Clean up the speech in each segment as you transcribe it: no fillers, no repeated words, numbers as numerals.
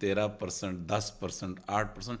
13%, 10%, 8%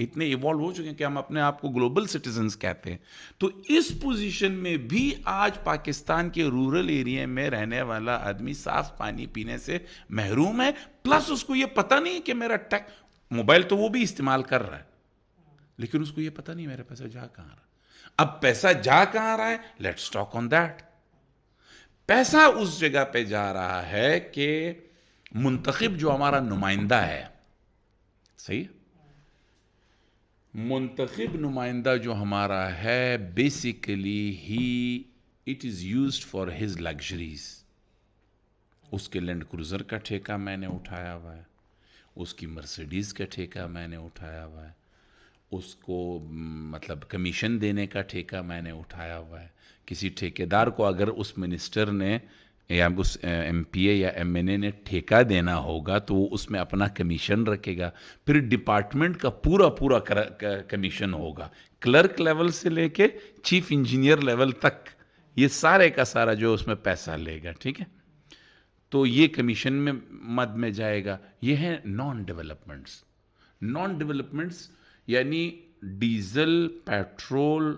اتنے ایوالو ہو چکے ہیں کہ ہم اپنے آپ کو گلوبل سٹیزنز کہتے ہیں. تو اس پوزیشن میں بھی آج پاکستان کے رورل ایریا میں رہنے والا آدمی صاف پانی پینے سے محروم ہے. پلس اس کو یہ پتہ نہیں کہ میرا موبائل تو وہ بھی استعمال کر رہا ہے, لیکن اس کو یہ پتہ نہیں میرا پیسہ جا کہاں رہا ہے. اب پیسہ جا کہاں رہا ہے, لیٹس ٹاک آن دیٹ. پیسہ اس جگہ پہ جا رہا ہے کہ منتخب جو ہمارا نمائندہ ہے, صحیح, منتخب نمائندہ جو ہمارا ہے, basically it is used for his luxuries. اس کے لینڈ کروزر کا ٹھیکہ میں نے اٹھایا ہوا ہے, اس کی مرسیڈیز کا ٹھیکہ میں نے اٹھایا ہوا ہے, اس کو مطلب کمیشن دینے کا ٹھیکہ میں نے اٹھایا ہوا ہے. کسی ٹھیکیدار کو اگر اس منسٹر نے یا اس ایم پی اے یا ایم این اے نے ٹھیکہ دینا ہوگا تو وہ اس میں اپنا کمیشن رکھے گا. پھر ڈپارٹمنٹ کا پورا کمیشن ہوگا, کلرک لیول سے لے کے چیف انجینئر لیول تک, یہ سارے کا سارا جو اس میں پیسہ لے گا, ٹھیک ہے. تو یہ کمیشن میں مد میں جائے گا. یہ ہے نان ڈیولپمنٹس. نان ڈیولپمنٹس یعنی ڈیزل, پیٹرول,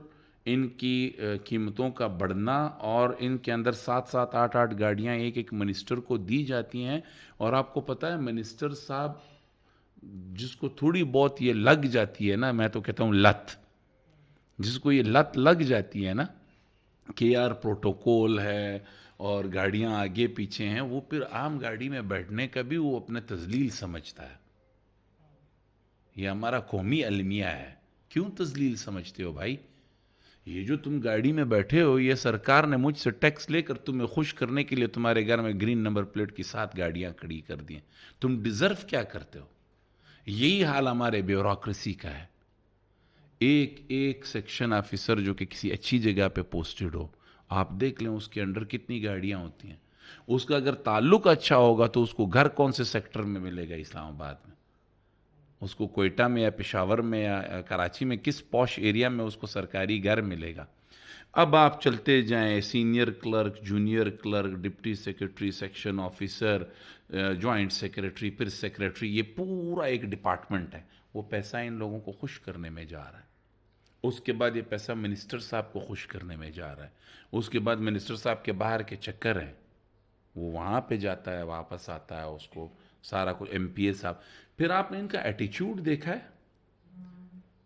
ان کی قیمتوں کا بڑھنا, اور ان کے اندر 7-7, 8-8 گاڑیاں ایک منسٹر کو دی جاتی ہیں. اور آپ کو پتہ ہے منسٹر صاحب جس کو تھوڑی بہت یہ لگ جاتی ہے نا, میں تو کہتا ہوں لت, جس کو یہ لت لگ جاتی ہے نا کہ یار پروٹوکول ہے اور گاڑیاں آگے پیچھے ہیں, وہ پھر عام گاڑی میں بیٹھنے کا بھی وہ اپنے تذلیل سمجھتا ہے. یہ ہمارا قومی المیہ ہے. کیوں تذلیل سمجھتے ہو بھائی؟ یہ جو تم گاڑی میں بیٹھے ہو, یہ سرکار نے مجھ سے ٹیکس لے کر تمہیں خوش کرنے کے لیے تمہارے گھر میں گرین نمبر پلیٹ کی 7 گاڑیاں کھڑی کر دی ہیں. تم ڈیزرو کیا کرتے ہو؟ یہی حال ہمارے بیوروکریسی کا ہے. ایک سیکشن آفیسر جو کہ کسی اچھی جگہ پہ پوسٹڈ ہو, آپ دیکھ لیں اس کے انڈر کتنی گاڑیاں ہوتی ہیں. اس کا اگر تعلق اچھا ہوگا تو اس کو گھر کون سے سیکٹر میں ملے گا اسلام آباد میں, اس کو کوئٹہ میں یا پشاور میں یا کراچی میں کس پوش ایریا میں اس کو سرکاری گھر ملے گا. اب آپ چلتے جائیں, senior clerk, junior clerk, deputy secretary, section officer, joint secretary, پھر سیکرٹری, یہ پورا ایک ڈپارٹمنٹ ہے. وہ پیسہ ان لوگوں کو خوش کرنے میں جا رہا ہے. اس کے بعد یہ پیسہ منسٹر صاحب کو خوش کرنے میں جا رہا ہے. اس کے بعد منسٹر صاحب کے باہر کے چکر ہیں, وہ وہاں پہ جاتا ہے, واپس آتا ہے, اس کو سارا کچھ ایم پی اے صاحب. پھر آپ نے ان کا ایٹیچیوڈ دیکھا ہے,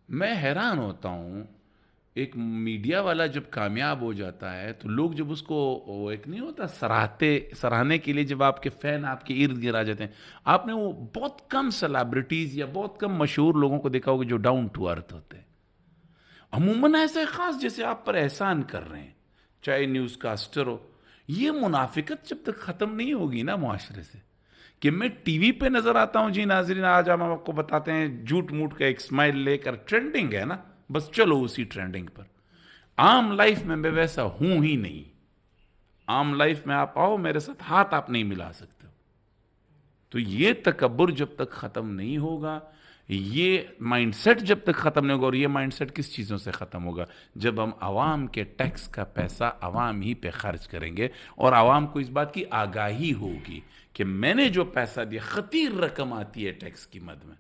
میں حیران ہوتا ہوں. ایک میڈیا والا جب کامیاب ہو جاتا ہے تو لوگ جب اس کو ایک نہیں ہوتا سراہنے کے لیے, جب آپ کے فین آپ کے ارد گرد آ جاتے ہیں. آپ نے وہ بہت کم سیلیبریٹیز یا بہت کم مشہور لوگوں کو دیکھا ہوگا جو ڈاؤن ٹو ارتھ ہوتے ہیں. عموماً ایسے خاص جیسے آپ پر احسان کر رہے ہیں, چاہے نیوز کاسٹر ہو. یہ منافقت جب تک ختم نہیں ہوگی نا معاشرے سے, کہ میں ٹی وی پہ نظر آتا ہوں, جی ناظرین آج ہم آپ کو بتاتے ہیں جھوٹ موٹ کا ایک اسمائل لے کر, ٹرینڈنگ ہے نا, بس چلو اسی ٹرینڈنگ پر. عام لائف میں میں ویسا ہوں ہی نہیں. عام لائف میں آپ آؤ میرے ساتھ, ہاتھ آپ نہیں ملا سکتے. تو یہ تکبر جب تک ختم نہیں ہوگا, یہ مائنڈ سیٹ جب تک ختم نہیں ہوگا. اور یہ مائنڈ سیٹ کس چیزوں سے ختم ہوگا؟ جب ہم عوام کے ٹیکس کا پیسہ عوام ہی پہ خرچ کریں گے, اور عوام کو اس بات کی آگاہی ہوگی کہ میں نے جو پیسہ دیا, خطیر رقم آتی ہے ٹیکس کی مد میں,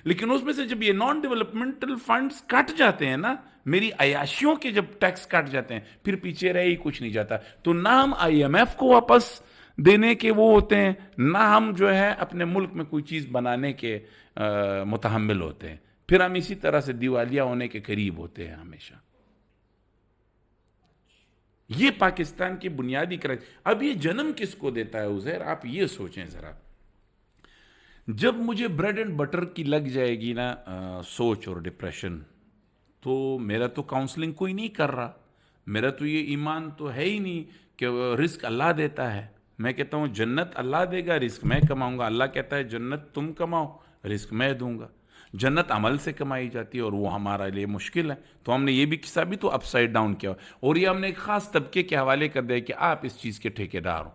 لیکن اس میں سے جب یہ نان ڈیولپمنٹل فنڈز کٹ جاتے ہیں نا, میری عیاشیوں کے جب ٹیکس کٹ جاتے ہیں, پھر پیچھے رہ ہی کچھ نہیں جاتا. تو نہ ہم آئی ایم ایف کو واپس دینے کے وہ ہوتے ہیں, نہ ہم جو ہے اپنے ملک میں کوئی چیز بنانے کے متحمل ہوتے ہیں. پھر ہم اسی طرح سے دیوالیہ ہونے کے قریب ہوتے ہیں ہمیشہ. یہ پاکستان کی بنیادی کرائم. اب یہ جنم کس کو دیتا ہے عزیر؟ آپ یہ سوچیں ذرا. جب مجھے بریڈ اینڈ بٹر کی لگ جائے گی نا سوچ اور ڈپریشن, تو میرا تو کاؤنسلنگ کوئی نہیں کر رہا. میرا تو یہ ایمان تو ہے ہی نہیں کہ رزق اللہ دیتا ہے. میں کہتا ہوں جنت اللہ دے گا, رزق میں کماؤں گا. اللہ کہتا ہے جنت تم کماؤ, رزق میں دوں گا. جنت عمل سے کمائی جاتی ہے اور وہ ہمارے لیے مشکل ہے. تو ہم نے یہ بھی قصہ بھی تو اپ سائڈ ڈاؤن کیا, اور یہ ہم نے ایک خاص طبقے کے حوالے کر دیا کہ آپ اس چیز کے ٹھیکیدار ہو.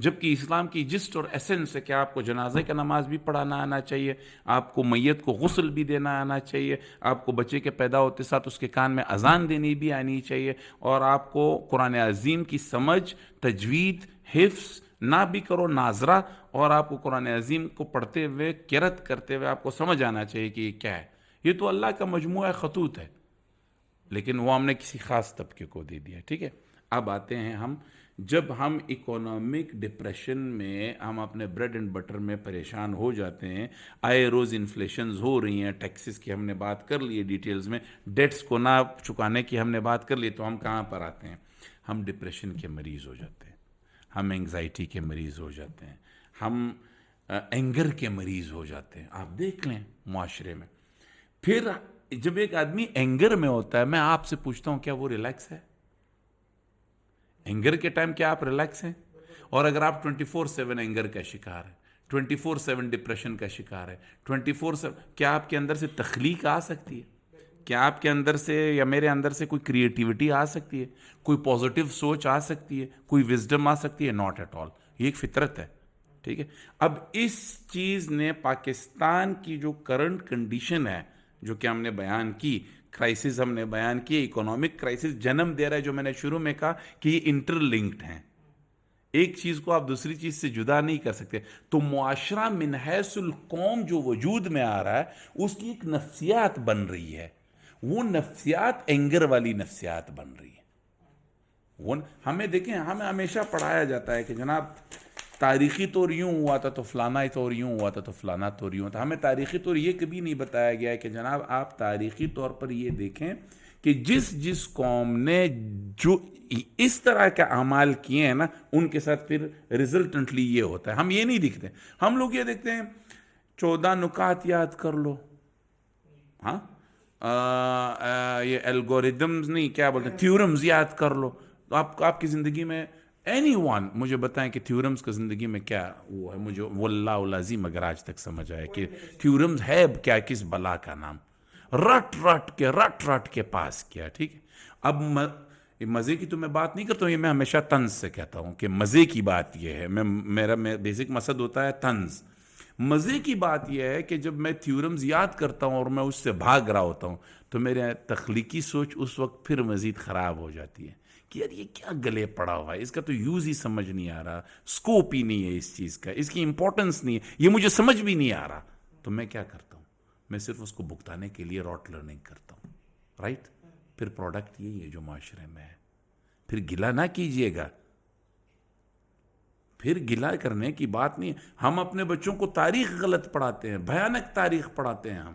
جبکہ اسلام کی جسٹ اور ایسنس ہے کہ آپ کو جنازے کا نماز بھی پڑھانا آنا چاہیے, آپ کو میت کو غسل بھی دینا آنا چاہیے, آپ کو بچے کے پیدا ہوتے ساتھ اس کے کان میں اذان دینی بھی آنی چاہیے, اور آپ کو قرآن عظیم کی سمجھ, تجوید, حفظ نہ بھی کرو ناظرہ, اور آپ کو قرآن عظیم کو پڑھتے ہوئے قرأت کرتے ہوئے آپ کو سمجھ آنا چاہیے کہ یہ کیا ہے. یہ تو اللہ کا مجموعہ خطوط ہے، لیکن وہ ہم نے کسی خاص طبقے کو دے دیا. ٹھیک ہے. اب آتے ہیں ہم، جب ہم اکنامک ڈپریشن میں ہم اپنے بریڈ اینڈ بٹر میں پریشان ہو جاتے ہیں، آئے روز انفلیشنز ہو رہی ہیں، ٹیکسز کی ہم نے بات کر لی ہے ڈیٹیلز میں، ڈیٹس کو نہ چکانے کی ہم نے بات کر لی، تو ہم کہاں پر آتے ہیں؟ ہم ڈپریشن کے مریض ہو جاتے ہیں، ہم انگزائٹی کے مریض ہو جاتے ہیں، ہم اینگر کے مریض ہو جاتے ہیں. آپ دیکھ لیں معاشرے میں. پھر جب ایک آدمی اینگر میں ہوتا ہے، میں آپ سے پوچھتا ہوں کیا وہ ریلیکس ہے؟ اینگر کے ٹائم کیا آپ ریلیکس ہیں؟ اور اگر آپ 24/7 اینگر کا شکار ہے، 24/7 ڈپریشن کا شکار ہے، 24/7، کیا آپ کے اندر سے تخلیق آ سکتی ہے؟ کیا آپ کے اندر سے یا میرے اندر سے کوئی کریٹیوٹی آ سکتی ہے؟ کوئی پازیٹیو سوچ آ سکتی ہے؟ کوئی وزڈم آ سکتی ہے؟ Not at all. یہ ایک فطرت ہے. ٹھیک ہے. اب اس چیز نے پاکستان کی جو کرنٹ کنڈیشن ہے، جو کہ ہم نے بیان کی، کرائسس ہم نے بیان کی، اکنامک کرائسس جنم دے رہا ہے، جو میں نے شروع میں کہا کہ یہ انٹر لنکڈ ہیں، ایک چیز کو آپ دوسری چیز سے جدا نہیں کر سکتے. تو معاشرہ من حیث القوم جو وجود میں آ رہا ہے، اس کی ایک نفسیات بن رہی ہے. وہ نفسیات اینگر والی نفسیات بن رہی ہے. وہ ہمیں دیکھیں، ہمیں ہمیشہ پڑھایا جاتا ہے کہ جناب تاریخی طور یوں ہوا تھا تو فلانا طور یوں ہوا تھا تو فلانا طور یوں تھا. ہمیں تاریخی طور یہ کبھی نہیں بتایا گیا ہے کہ جناب آپ تاریخی طور پر یہ دیکھیں کہ جس قوم نے جو اس طرح کے اعمال کیے ہیں نا، ان کے ساتھ پھر ریزلٹنٹلی یہ ہوتا ہے. ہم یہ نہیں دیکھتے. ہم لوگ یہ دیکھتے ہیں 14 نکات یاد کر لو، ہاں یہ الگوریدمز نہیں، کیا بولتے ہیں، تھیورمز یاد کر لو. تو آپ کی زندگی میں اینی ون مجھے بتائیں کہ تھیورمز کا زندگی میں کیا وہ ہے؟ مجھے واللہ العظیم اگر آج تک سمجھ آئے کہ تھیورمز ہے کیا، کس بلا کا نام، رٹ کے پاس کیا. ٹھیک ہے. اب مزے کی تو میں بات نہیں کرتا ہوں، یہ میں ہمیشہ طنز سے کہتا ہوں کہ مزے کی بات یہ ہے، میرا بیسک مقصد ہوتا ہے طنز. مزے کی بات یہ ہے کہ جب میں تھیورمز یاد کرتا ہوں اور میں اس سے بھاگ رہا ہوتا ہوں، تو میرے تخلیقی سوچ اس وقت پھر مزید خراب ہو جاتی ہے کہ یار یہ کیا گلے پڑا ہوا ہے، اس کا تو یوز ہی سمجھ نہیں آ رہا، سکوپ ہی نہیں ہے اس چیز کا، اس کی امپورٹنس نہیں ہے، یہ مجھے سمجھ بھی نہیں آ رہا. تو میں کیا کرتا ہوں؟ میں صرف اس کو بھگتانے کے لیے راٹ لرننگ کرتا ہوں. رائٹ. پھر پروڈکٹ یہی ہے جو معاشرے میں ہے. پھر گلا نہ کیجئے گا، پھر گلا کرنے کی بات نہیں. ہم اپنے بچوں کو تاریخ غلط پڑھاتے ہیں، بھیانک تاریخ پڑھاتے ہیں ہم.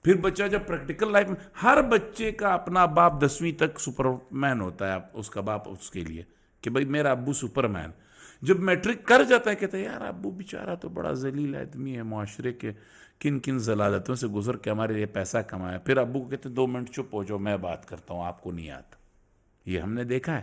پھر بچہ جب پریکٹیکل لائف میں، ہر بچے کا اپنا باپ 10ویں تک سپر مین ہوتا ہے، اس کا باپ اس کے لیے کہ بھائی میرا ابو سپر مین. جب میٹرک کر جاتا ہے کہتا ہے یار ابو بیچارہ تو بڑا ذلیل آدمی ہے، معاشرے کے کن ضلالتوں سے گزر کے ہمارے لیے پیسہ کمایا. پھر ابو کو کہتے ہیں 2 منٹ چپ ہو جاؤ، میں بات کرتا ہوں، آپ کو نہیں آتا. یہ ہم نے دیکھا ہے.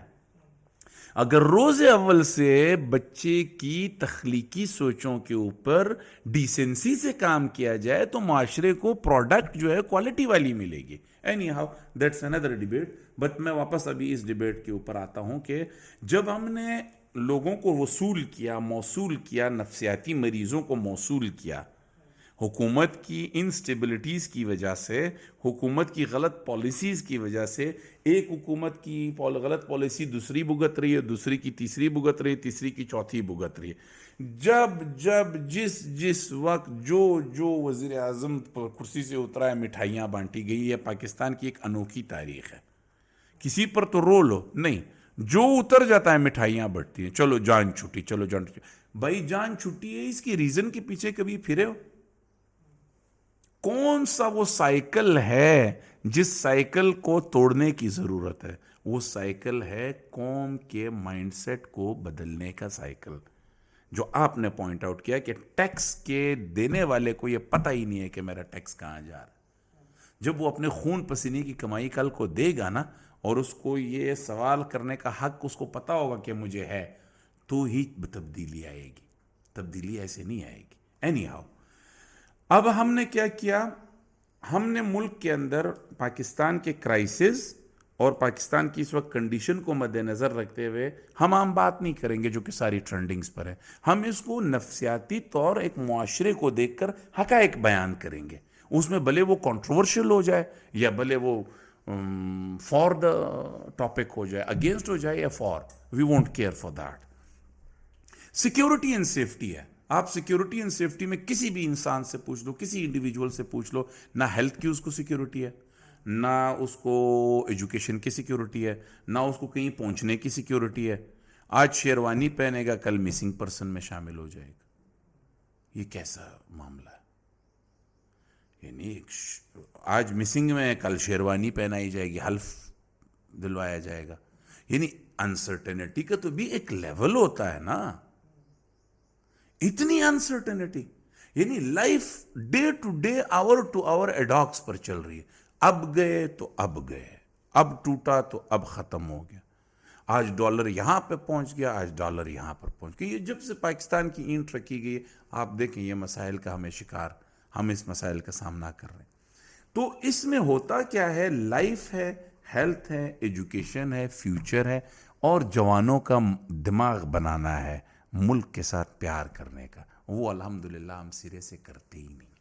اگر روز اول سے بچے کی تخلیقی سوچوں کے اوپر ڈیسنسی سے کام کیا جائے تو معاشرے کو پروڈکٹ جو ہے کوالٹی والی ملے گی. Any how that's another debate. But میں واپس ابھی اس ڈیبیٹ کے اوپر آتا ہوں کہ جب ہم نے لوگوں کو موصول کیا، نفسیاتی مریضوں کو موصول کیا، حکومت کی انسٹیبلٹیز کی وجہ سے، حکومت کی غلط پالیسیز کی وجہ سے، ایک حکومت کی غلط پالیسی دوسری بھگت رہی ہے، دوسری کی تیسری بھگت رہی ہے، تیسری کی چوتھی بھگت رہی ہے. جب جس وقت جو وزیر اعظم کرسی سے اترا ہے، مٹھائیاں بانٹی گئی. ہے پاکستان کی ایک انوکھی تاریخ ہے. کسی پر تو رول ہو نہیں، جو اتر جاتا ہے مٹھائیاں بڑھتی ہیں، چلو جان چھٹی، چلو جان چھٹی. بھائی جان چھٹی ہے، اس کی ریزن کے پیچھے کبھی پھرے ہو؟ کون سا وہ سائیکل ہے جس سائیکل کو توڑنے کی ضرورت ہے؟ وہ سائیکل ہے قوم کے مائنڈ سیٹ کو بدلنے کا سائیکل، جو آپ نے پوائنٹ آؤٹ کیا کہ ٹیکس کے دینے والے کو یہ پتہ ہی نہیں ہے کہ میرا ٹیکس کہاں جا رہا ہے. جب وہ اپنے خون پسینے کی کمائی کل کو دے گا نا، اور اس کو یہ سوال کرنے کا حق اس کو پتہ ہوگا کہ مجھے ہے، تو ہی تبدیلی آئے گی. تبدیلی ایسے نہیں آئے گی. اینی ہاؤ اب ہم نے کیا کیا؟ ہم نے ملک کے اندر پاکستان کے کرائسس اور پاکستان کی اس وقت کنڈیشن کو مد نظر رکھتے ہوئے ہم عام بات نہیں کریں گے جو کہ ساری ٹرینڈنگز پر ہے. ہم اس کو نفسیاتی طور ایک معاشرے کو دیکھ کر حقائق بیان کریں گے. اس میں بھلے وہ کنٹروورشل ہو جائے یا بھلے وہ فار دا ٹاپک ہو جائے، اگینسٹ ہو جائے یا for, we won't care for that. Security and safety ہے. آپ سیکیورٹی اینڈ سیفٹی میں کسی بھی انسان سے پوچھ لو, کسی انڈیویجول سے پوچھ لو, نہ ہیلتھ کی اس کو سیکیورٹی ہے, نہ اس کو ایجوکیشن کی سیکیورٹی ہے, نہ اس کو کہیں پہنچنے کی سیکیورٹی ہے. آج شیروانی پہنے گا, کل مسنگ پرسن میں شامل ہو جائے گا. یہ کیسا معاملہ ہے؟ یعنی آج مسنگ میں, کل شیروانی پہنائی جائے گی, حلف دلوایا جائے گا. یعنی انسرٹینٹی کا تو بھی ایک لیول ہوتا ہے نا. اتنی انسرٹینٹی, یعنی life day to day, hour to hour ایڈاکس پر چل رہی ہے. اب گئے تو اب گئے, اب ٹوٹا تو اب ختم ہو گیا. آج ڈالر یہاں پہ پہنچ گیا, آج ڈالر یہاں پر پہنچ گیا. یہ جب سے پاکستان کی اینٹ رکھی گئی, آپ دیکھیں یہ مسائل کا ہمیں شکار, ہم اس مسائل کا سامنا کر رہے ہیں. تو اس میں ہوتا کیا ہے, لائف ہے, ہیلتھ ہے, ایجوکیشن ہے, فیوچر ہے, اور جوانوں کا دماغ بنانا ہے, ملک کے ساتھ پیار کرنے کا. وہ الحمدللہ ہم سرے سے کرتے ہی نہیں.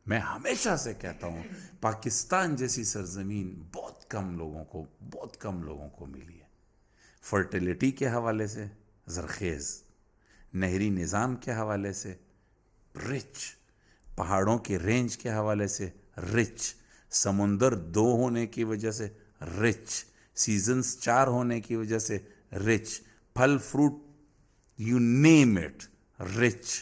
میں ہمیشہ سے کہتا ہوں, پاکستان جیسی سرزمین بہت کم لوگوں کو ملی ہے. فرٹیلیٹی کے حوالے سے زرخیز, نہری نظام کے حوالے سے رچ, پہاڑوں کے رینج کے حوالے سے رچ, سمندر 2 ہونے کی وجہ سے رچ, سیزنز 4 ہونے کی وجہ سے رچ, پھل fruit you name it rich,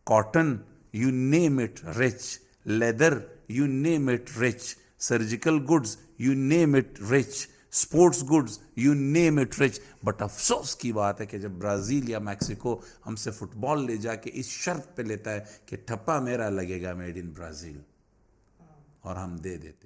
cotton you name it rich, leather you name it rich, surgical goods you name it rich, sports goods you name it rich. But افسوس کی بات ہے کہ جب برازیل یا میکسیکو ہم سے فٹ بال لے جا کے اس شرط پہ لیتا ہے کہ ٹھپا میرا لگے گا میڈ ان برازیل, اور ہم دے دیتے ہیں.